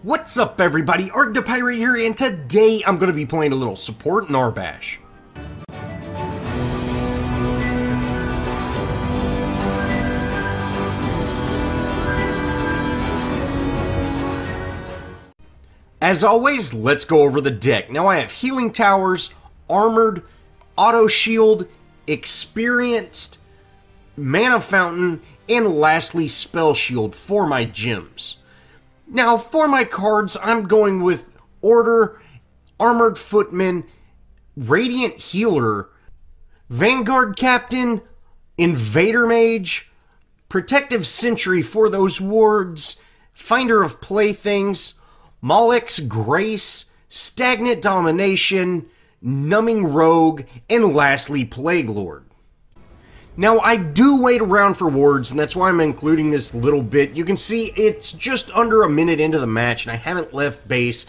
What's up everybody, Arrg The Pirate here, and today I'm going to be playing a little support Narbash. As always, let's go over the deck. Now I have healing towers, armored, auto shield, experienced, mana fountain, and lastly spell shield for my gems. Now, for my cards, I'm going with Order, Armored Footman, Radiant Healer, Vanguard Captain, Invader Mage, Protective Sentry for those wards, Finder of Playthings, Malek's Grace, Stagnant Domination, Numbing Rogue, and lastly Plague Lord. Now, I do wait around for wards, and that's why I'm including this little bit. You can see it's just under a minute into the match, and I haven't left base.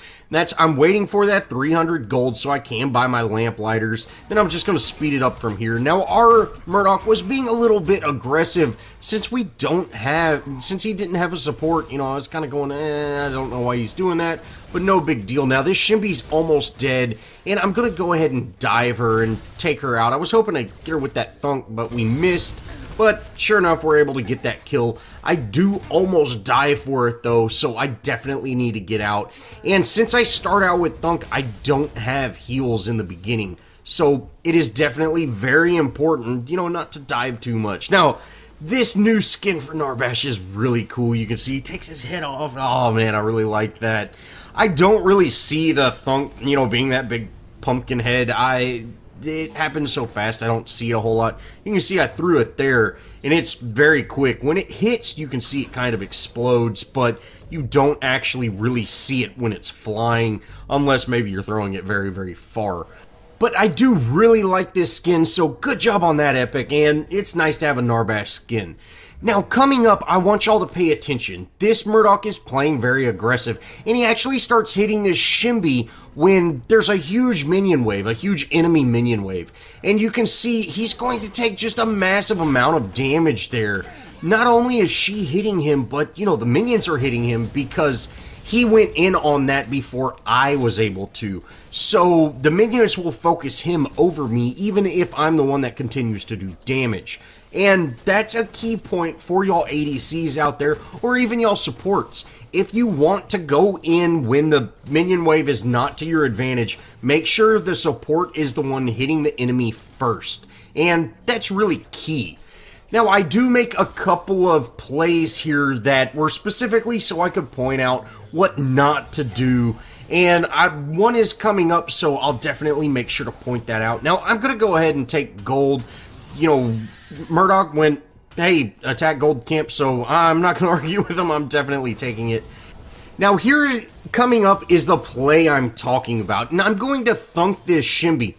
I'm waiting for that 300 gold so I can buy my lamplighters. Then I'm just going to speed it up from here. Now, our Murdoch was being a little bit aggressive since he didn't have a support. You know, I was kind of going, I don't know why he's doing that, but no big deal. Now, this Shimby's almost dead, and I'm going to go ahead and dive her and take her out. I was hoping to get her with that thunk, but we missed. But sure enough, we're able to get that kill. I do almost die for it though, so I definitely need to get out. And since I start out with thunk, I don't have heals in the beginning. So it is definitely very important, you know, not to dive too much. Now, this new skin for Narbash is really cool. You can see he takes his head off. Oh man, I really like that. I don't really see the thunk, you know, being that big pumpkin head. It happens so fast, I don't see a whole lot. You can see I threw it there, and it's very quick. When it hits, you can see it kind of explodes, but you don't actually really see it when it's flying, unless maybe you're throwing it very, very far. But I do really like this skin, so good job on that, Epic, and it's nice to have a Narbash skin. Now, coming up, I want y'all to pay attention. This Murdoch is playing very aggressive, and he actually starts hitting this Shimby when there's a huge minion wave, a huge enemy minion wave. And you can see he's going to take just a massive amount of damage there. Not only is she hitting him, but, you know, the minions are hitting him because he went in on that before I was able to. So the minions will focus him over me, even if I'm the one that continues to do damage. And that's a key point for y'all ADCs out there, or even y'all supports. If you want to go in when the minion wave is not to your advantage, make sure the support is the one hitting the enemy first. And that's really key. Now, I do make a couple of plays here that were specifically so I could point out what not to do. And one is coming up, so I'll definitely make sure to point that out. Now, I'm going to go ahead and take gold. You know, Murdoch went, hey, attack gold camp, so I'm not going to argue with him. I'm definitely taking it. Now, here coming up is the play I'm talking about. And I'm going to thunk this Shimby.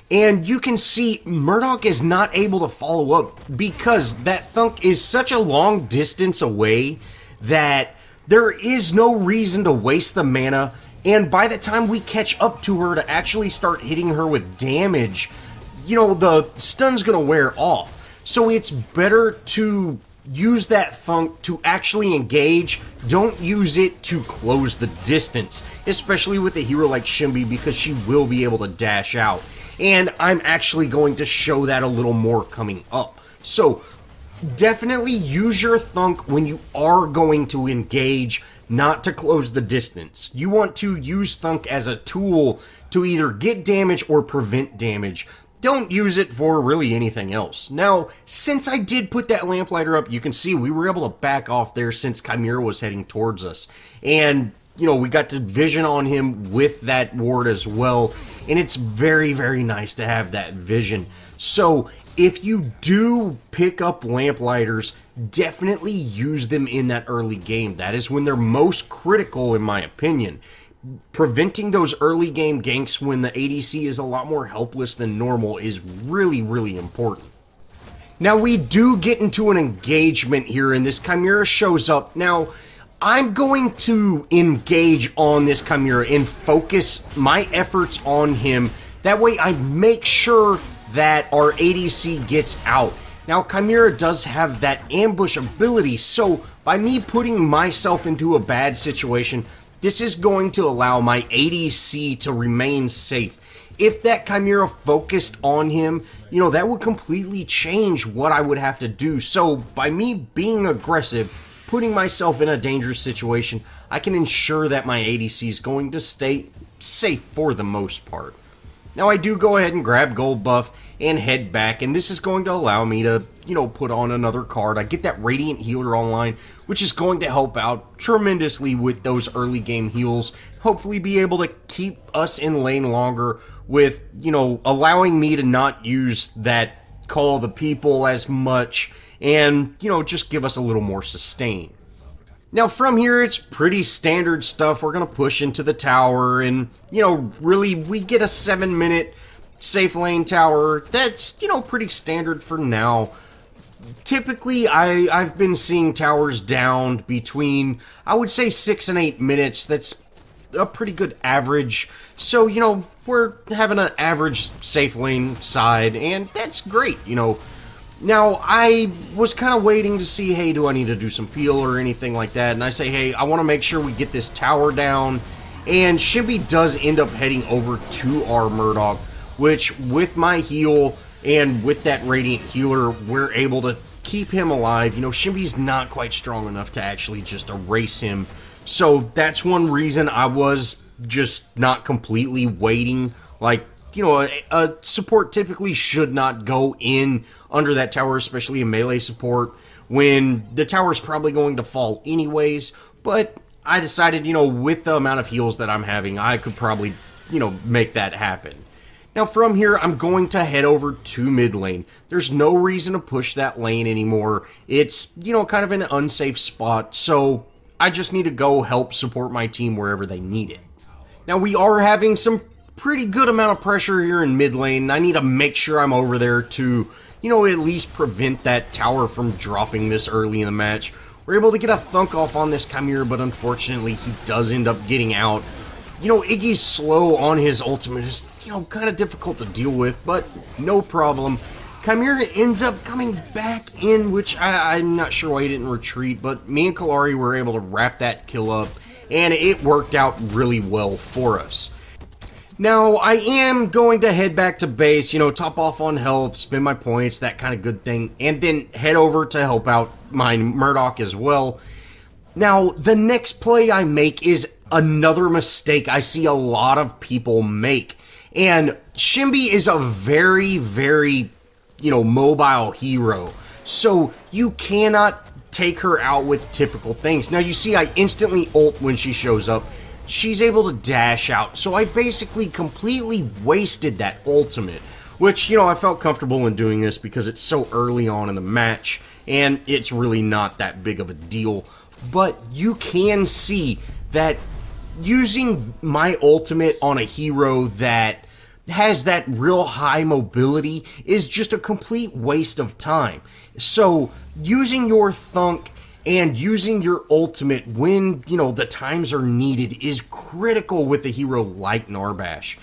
And you can see Murdoch is not able to follow up because that thunk is such a long distance away that there is no reason to waste the mana. And by the time we catch up to her to actually start hitting her with damage, you know, the stun's going to wear off. So it's better to use that thunk to actually engage. Don't use it to close the distance, especially with a hero like Shimby, because she will be able to dash out. And I'm actually going to show that a little more coming up. So definitely use your thunk when you are going to engage, not to close the distance. You want to use thunk as a tool to either get damage or prevent damage. Don't use it for really anything else. Now, since I did put that lamplighter up, you can see we were able to back off there since Chimera was heading towards us. And, you know, we got to vision on him with that ward as well. And it's very, very nice to have that vision. So, if you do pick up lamplighters, definitely use them in that early game. That is when they're most critical, in my opinion. Preventing those early game ganks when the ADC is a lot more helpless than normal is really, really important. Now, we do get into an engagement here, and this Chimera shows up. Now, I'm going to engage on this Chimera and focus my efforts on him. That way, I make sure that our ADC gets out. Now, Chimera does have that ambush ability, so by me putting myself into a bad situation, this is going to allow my ADC to remain safe. If that Chimera focused on him, you know, that would completely change what I would have to do. So by me being aggressive, putting myself in a dangerous situation, I can ensure that my ADC is going to stay safe for the most part. Now I do go ahead and grab gold buff and head back, and this is going to allow me to, you know, put on another card. I get that Radiant Healer online, which is going to help out tremendously with those early game heals. Hopefully be able to keep us in lane longer with, you know, allowing me to not use that Call of the People as much and, you know, just give us a little more sustain. Now from here, it's pretty standard stuff. We're going to push into the tower and, you know, really we get a 7-minute safe lane tower. That's, you know, pretty standard for now. Typically, I've been seeing towers down between, I would say, 6 and 8 minutes. That's a pretty good average. So, you know, we're having an average safe lane side, and that's great, you know. Now, I was kind of waiting to see, hey, do I need to do some peel or anything like that? And I say, hey, I want to make sure we get this tower down. And Shimby does end up heading over to our Murdoch, which with my heal and with that Radiant Healer, we're able to keep him alive. You know, Shimby's not quite strong enough to actually just erase him. So that's one reason I was just not completely waiting. Like, you know, a support typically should not go in under that tower, especially a melee support, when the tower's probably going to fall anyways. But I decided, you know, with the amount of heals that I'm having, I could probably, you know, make that happen. Now from here, I'm going to head over to mid lane. There's no reason to push that lane anymore. It's, you know, kind of an unsafe spot, so I just need to go help support my team wherever they need it. Now we are having some pretty good amount of pressure here in mid lane. I need to make sure I'm over there to, you know, at least prevent that tower from dropping this early in the match. We're able to get a thunk off on this Chimera, but unfortunately he does end up getting out. You know, Iggy's slow on his ultimate is, you know, kind of difficult to deal with, but no problem. Chimera ends up coming back in, which I'm not sure why he didn't retreat, but me and Kalari were able to wrap that kill up, and it worked out really well for us. Now, I am going to head back to base, you know, top off on health, spend my points, that kind of good thing, and then head over to help out my Murdoch as well. Now, the next play I make is another mistake I see a lot of people make. And Shimby is a very, very, you know, mobile hero. So you cannot take her out with typical things. Now, you see I instantly ult when she shows up. She's able to dash out. So I basically completely wasted that ultimate. Which, you know, I felt comfortable in doing this because it's so early on in the match. And it's really not that big of a deal. But you can see that using my ultimate on a hero that has that real high mobility is just a complete waste of time. So using your thunk and using your ultimate when, you know, the times are needed is critical with a hero like Narbash.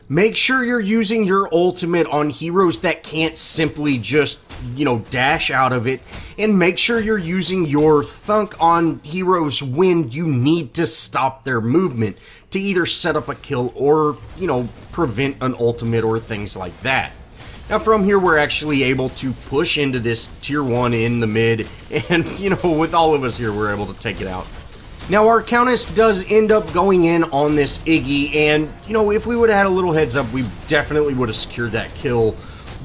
Make sure you're using your ultimate on heroes that can't simply just, you know, dash out of it. And make sure you're using your thunk on heroes when you need to stop their movement to either set up a kill or, you know, prevent an ultimate or things like that. Now from here, we're actually able to push into this tier 1 in the mid. And, you know, with all of us here, we're able to take it out. Now, our Countess does end up going in on this Iggy, and, you know, if we would have had a little heads up, we definitely would have secured that kill.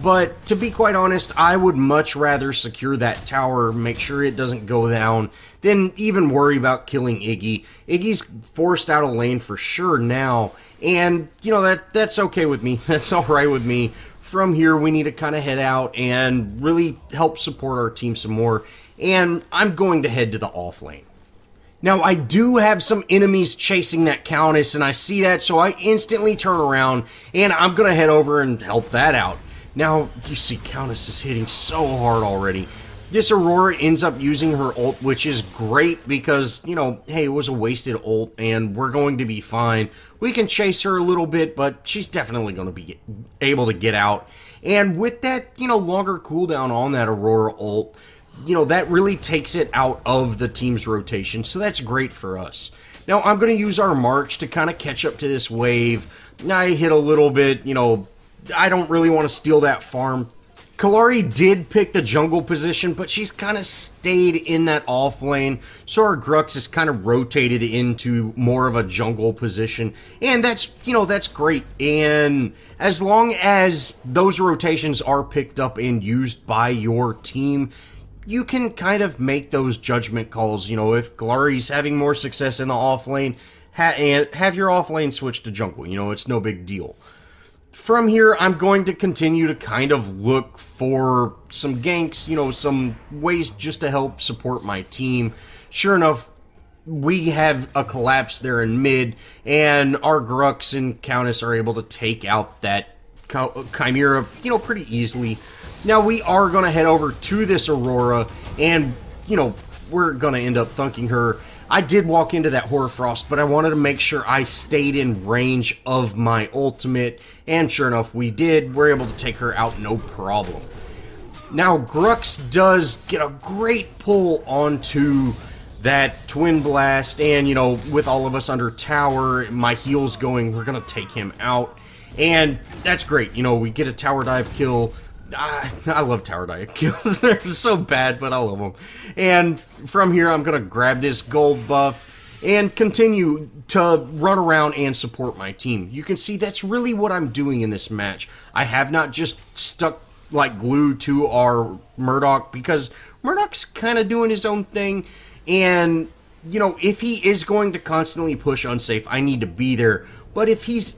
But, to be quite honest, I would much rather secure that tower, make sure it doesn't go down, than even worry about killing Iggy. Iggy's forced out of lane for sure now, and, you know, that's okay with me. That's alright with me. From here, we need to kind of head out and really help support our team some more, and I'm going to head to the off lane. Now, I do have some enemies chasing that Countess, and I see that, so I instantly turn around, and I'm going to head over and help that out. Now, you see Countess is hitting so hard already. This Aurora ends up using her ult, which is great because, you know, hey, it was a wasted ult, and we're going to be fine. We can chase her a little bit, but she's definitely going to be able to get out. And with that, you know, longer cooldown on that Aurora ult, you know, that really takes it out of the team's rotation, so that's great for us. Now, I'm going to use our march to kind of catch up to this wave. I hit a little bit, you know, I don't really want to steal that farm. Kallari did pick the jungle position, but she's kind of stayed in that off lane, so our Grux is kind of rotated into more of a jungle position, and that's, you know, that's great. And as long as those rotations are picked up and used by your team, you can kind of make those judgment calls. You know, if Kallari's having more success in the off lane, have your off lane switch to jungle. You know, it's no big deal. From here, I'm going to continue to kind of look for some ganks, you know, some ways just to help support my team. Sure enough, we have a collapse there in mid, and our Grux and Countess are able to take out that Chimera, you know, pretty easily. Now, we are going to head over to this Aurora, and, you know, we're going to end up thunking her. I did walk into that Hoarfrost, but I wanted to make sure I stayed in range of my ultimate, and sure enough, we did. We're able to take her out no problem. Now, Grux does get a great pull onto that Twin Blast, and, you know, with all of us under tower, my heal's going, we're going to take him out, and that's great. You know, we get a tower dive kill. I love tower dive kills. They're so bad, but I love them. And from here, I'm going to grab this gold buff and continue to run around and support my team. You can see that's really what I'm doing in this match. I have not just stuck like glue to our Murdoch, because Murdoch's kind of doing his own thing. And, you know, if he is going to constantly push unsafe, I need to be there. But if he's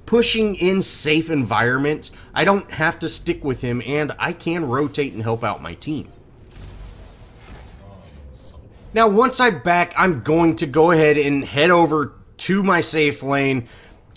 pushing in safe environments, I don't have to stick with him, and I can rotate and help out my team. Now, once I'm back, I'm going to go ahead and head over to my safe lane,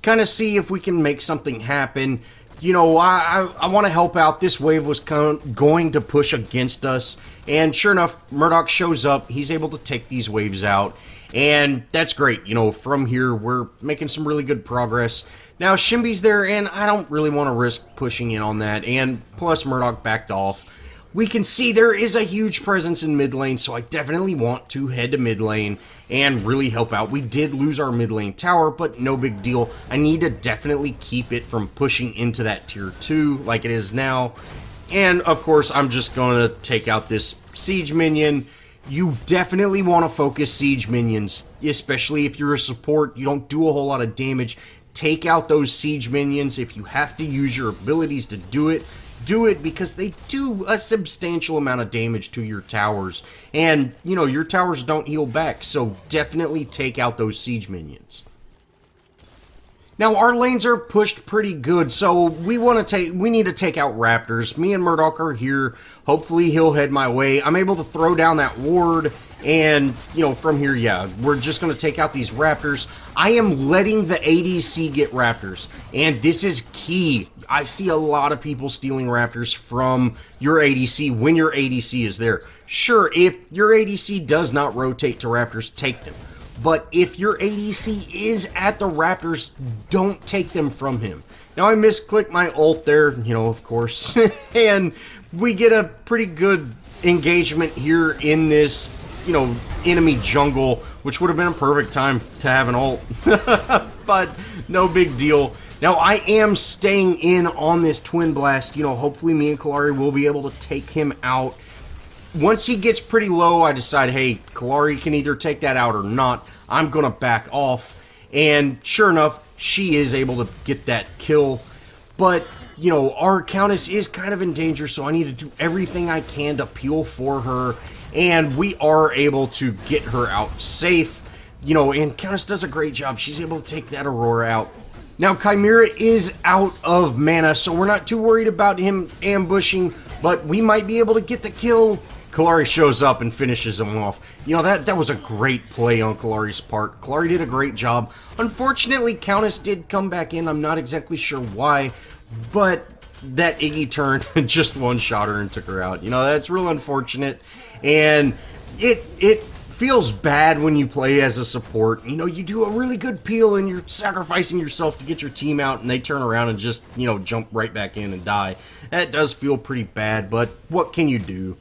kind of see if we can make something happen. You know, I want to help out. This wave was going to push against us, and sure enough, Murdoch shows up. He's able to take these waves out, and that's great. You know, from here, we're making some really good progress. Now, Shimby's there, and I don't really want to risk pushing in on that, and plus Murdoch backed off. We can see there is a huge presence in mid lane, so I definitely want to head to mid lane and really help out. We did lose our mid lane tower, but no big deal. I need to definitely keep it from pushing into that tier 2 like it is now. And, of course, I'm just going to take out this siege minion. You definitely want to focus siege minions, especially if you're a support. You don't do a whole lot of damage. Take out those siege minions. If you have to use your abilities to do it, because they do a substantial amount of damage to your towers. And, you know, your towers don't heal back, so definitely take out those siege minions. Now, our lanes are pushed pretty good, so we need to take out Raptors. Me and Murdoch are here. Hopefully he'll head my way. I'm able to throw down that ward, and, you know, from here, yeah, we're just going to take out these Raptors. I am letting the ADC get Raptors, and this is key. I see a lot of people stealing Raptors from your ADC when your ADC is there. Sure, if your ADC does not rotate to Raptors, take them. But if your ADC is at the Raptors, don't take them from him. Now, I misclicked my ult there, you know, of course. And we get a pretty good engagement here in this, you know, enemy jungle, which would have been a perfect time to have an ult. But no big deal. Now, I am staying in on this Twin Blast. You know, hopefully me and Kallari will be able to take him out. Once he gets pretty low, I decide, hey, Kallari can either take that out or not. I'm going to back off. And sure enough, she is able to get that kill. But, you know, our Countess is kind of in danger, so I need to do everything I can to peel for her. And we are able to get her out safe. You know, and Countess does a great job. She's able to take that Aurora out. Now, Chimera is out of mana, so we're not too worried about him ambushing, but we might be able to get the kill. Kallari shows up and finishes him off. You know, that was a great play on Kallari's part. Kallari did a great job. Unfortunately, Countess did come back in. I'm not exactly sure why, but that Iggy turned and just one-shot her and took her out. You know, that's real unfortunate, and it feels bad when you play as a support. You know, you do a really good peel and you're sacrificing yourself to get your team out, and they turn around and just, you know, jump right back in and die. That does feel pretty bad, but what can you do?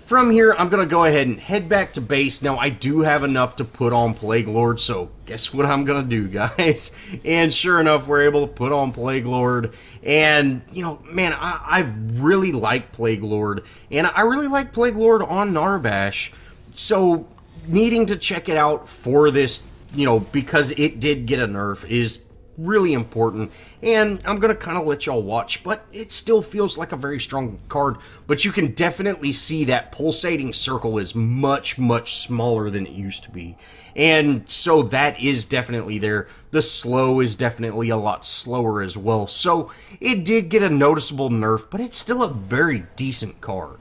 From here, I'm going to go ahead and head back to base. Now, I do have enough to put on Plague Lord, so guess what I'm going to do, guys? And sure enough, we're able to put on Plague Lord. And, you know, man, I really like Plague Lord. And I really like Plague Lord on Narbash. So, needing to check it out for this, you know, because it did get a nerf is really important, and I'm gonna kind of let y'all watch, but it still feels like a very strong card. But you can definitely see that pulsating circle is much smaller than it used to be, and so that is definitely there. The slow is definitely a lot slower as well, so it did get a noticeable nerf, but it's still a very decent card.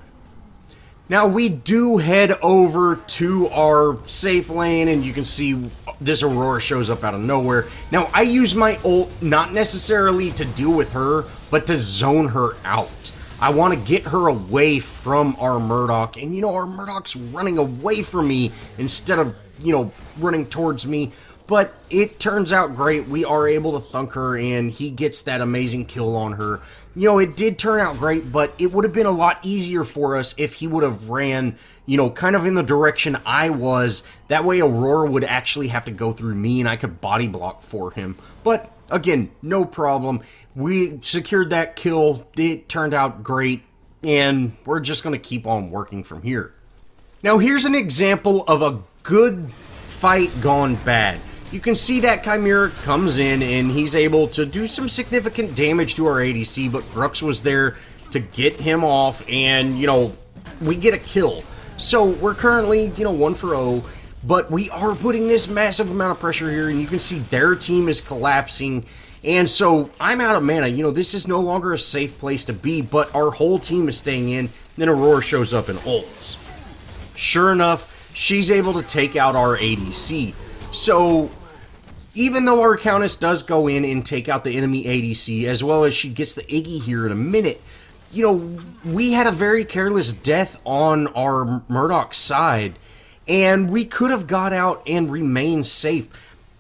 Now, we do head over to our safe lane, and you can see this Aurora shows up out of nowhere. Now, I use my ult not necessarily to deal with her, but to zone her out. I want to get her away from our Murdoch, and, you know, our Murdoch's running away from me instead of, you know, running towards me. But it turns out great. We are able to thunk her, and he gets that amazing kill on her. You know, it did turn out great, but it would have been a lot easier for us if he would have ran, you know, kind of in the direction I was. That way Aurora would actually have to go through me, and I could body block for him. But, again, no problem. We secured that kill. It turned out great, and we're just going to keep on working from here. Now, here's an example of a good fight gone bad. You can see that Chimera comes in, and he's able to do some significant damage to our ADC, but Grux was there to get him off, and, you know, we get a kill. So, we're currently, you know, 1-for-0, but we are putting this massive amount of pressure here, and you can see their team is collapsing, and so I'm out of mana. You know, this is no longer a safe place to be, but our whole team is staying in, then Aurora shows up and ults. Sure enough, she's able to take out our ADC. So, even though our Countess does go in and take out the enemy ADC, as well as she gets the Iggy here in a minute, you know, we had a very careless death on our Murdoch side, and we could have got out and remained safe.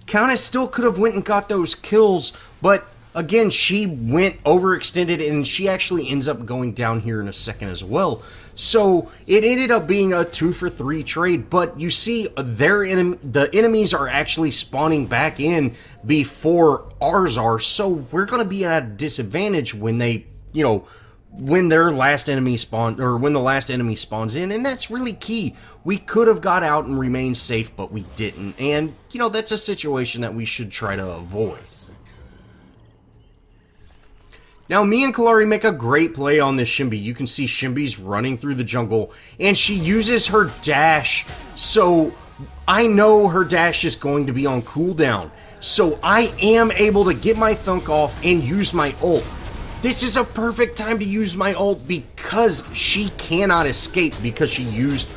Countess still could have went and got those kills, but again, she went overextended, and she actually ends up going down here in a second as well. So, it ended up being a 2-for-3 trade, but you see, the enemies are actually spawning back in before ours are, so we're going to be at a disadvantage when they, you know, when their last enemy spawn, or when the last enemy spawns in, and that's really key. We could have got out and remained safe, but we didn't, and, you know, that's a situation that we should try to avoid. Now, me and Kalari make a great play on this Shinbi. You can see Shinbi's running through the jungle, and she uses her dash, so I know her dash is going to be on cooldown. So I am able to get my thunk off and use my ult. This is a perfect time to use my ult because she cannot escape because she used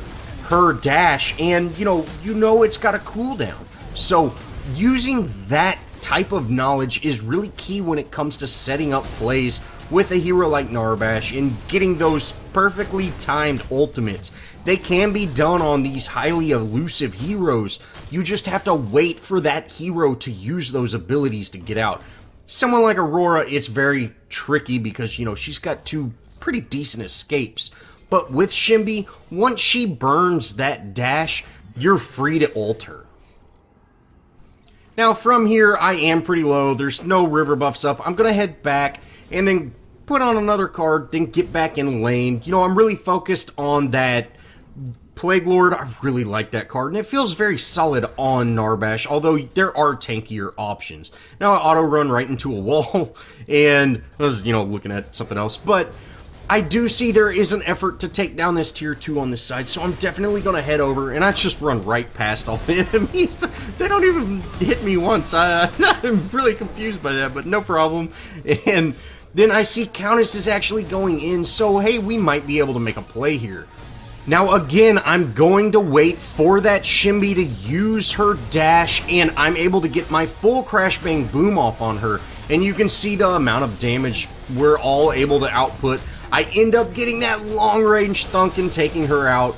her dash, and you know it's got a cooldown. So using that type of knowledge is really key when it comes to setting up plays with a hero like Narbash and getting those perfectly timed ultimates. They can be done on these highly elusive heroes. You just have to wait for that hero to use those abilities to get out. Someone like Aurora, it's very tricky because, you know, she's got two pretty decent escapes. But with Shinbi, once she burns that dash, you're free to ult her. Now, from here, I am pretty low. There's no river buffs up. I'm going to head back and then put on another card, then get back in lane. You know, I'm really focused on that Plague Lord. I really like that card, and it feels very solid on Narbash, although there are tankier options. Now, I auto-run right into a wall, and I was, you know, looking at something else, but I do see there is an effort to take down this tier 2 on this side, so I'm definitely going to head over, and I just run right past all the enemies. They don't even hit me once. I'm really confused by that, but no problem. And then I see Countess is actually going in, so hey, we might be able to make a play here. Now again, I'm going to wait for that Shinbi to use her dash, and I'm able to get my full Crash Bang Boom off on her, and you can see the amount of damage we're all able to output. I end up getting that long-range thunk and taking her out.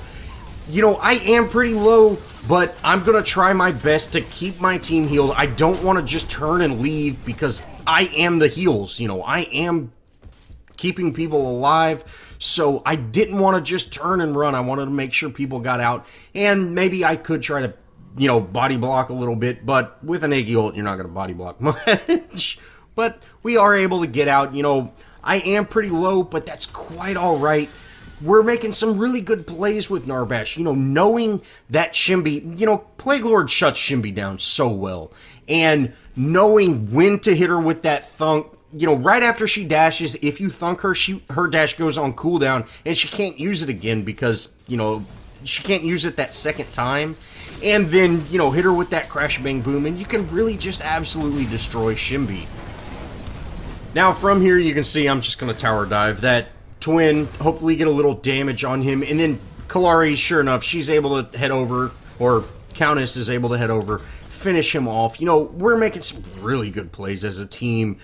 You know, I am pretty low, but I'm going to try my best to keep my team healed. I don't want to just turn and leave because I am the heals. You know, I am keeping people alive. so I didn't want to just turn and run. I wanted to make sure people got out, and maybe I could try to, you know, body block a little bit, but with an Eggy ult, you're not going to body block much. But we are able to get out. You know, I am pretty low, but that's quite all right. We're making some really good plays with Narbash. You know, knowing that Shinbi, you know, Plague Lord shuts Shinbi down so well. And knowing when to hit her with that thunk, you know, right after she dashes, if you thunk her, her dash goes on cooldown, and she can't use it again because, you know, she can't use it that second time. And then, you know, hit her with that Crash Bang Boom, and you can really just absolutely destroy Shinbi. Now, from here, you can see I'm just going to tower dive that twin, hopefully get a little damage on him, and then Kallari, sure enough, she's able to head over, or Countess is able to head over, finish him off. You know, we're making some really good plays as a team,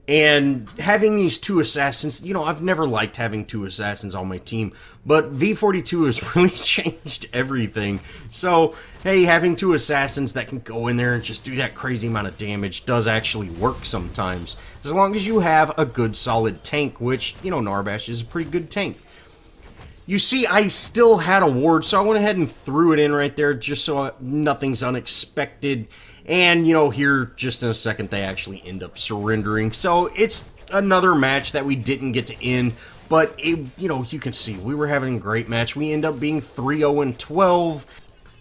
and having these two assassins, you know, I've never liked having two assassins on my team, but V42 has really changed everything. So, hey, having two assassins that can go in there and just do that crazy amount of damage does actually work sometimes. As long as you have a good solid tank, which, you know, Narbash is a pretty good tank. You see, I still had a ward, so I went ahead and threw it in right there just so nothing's unexpected. And, you know, here, just in a second, they actually end up surrendering. So, it's another match that we didn't get to end. But, it, you know, you can see, we were having a great match. We end up being 3-0-12.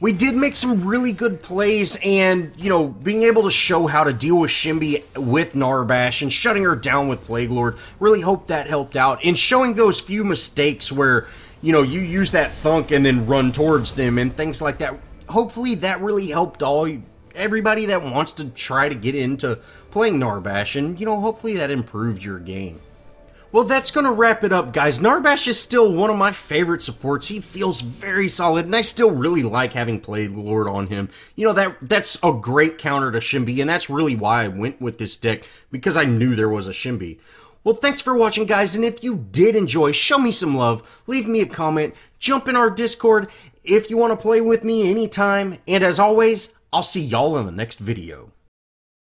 We did make some really good plays, and, you know, being able to show how to deal with Shinbi with Narbash and shutting her down with Plague Lord, really hope that helped out. And showing those few mistakes where, you know, you use that thunk and then run towards them and things like that. Hopefully that really helped everybody that wants to try to get into playing Narbash, and, you know, hopefully that improved your game. Well, that's going to wrap it up, guys. Narbash is still one of my favorite supports. He feels very solid, and I still really like having Plague Lord on him. You know, that's a great counter to Shinbi, and that's really why I went with this deck, because I knew there was a Shinbi. Well, thanks for watching, guys, and if you did enjoy, show me some love, leave me a comment, jump in our Discord if you want to play with me anytime, and as always, I'll see y'all in the next video.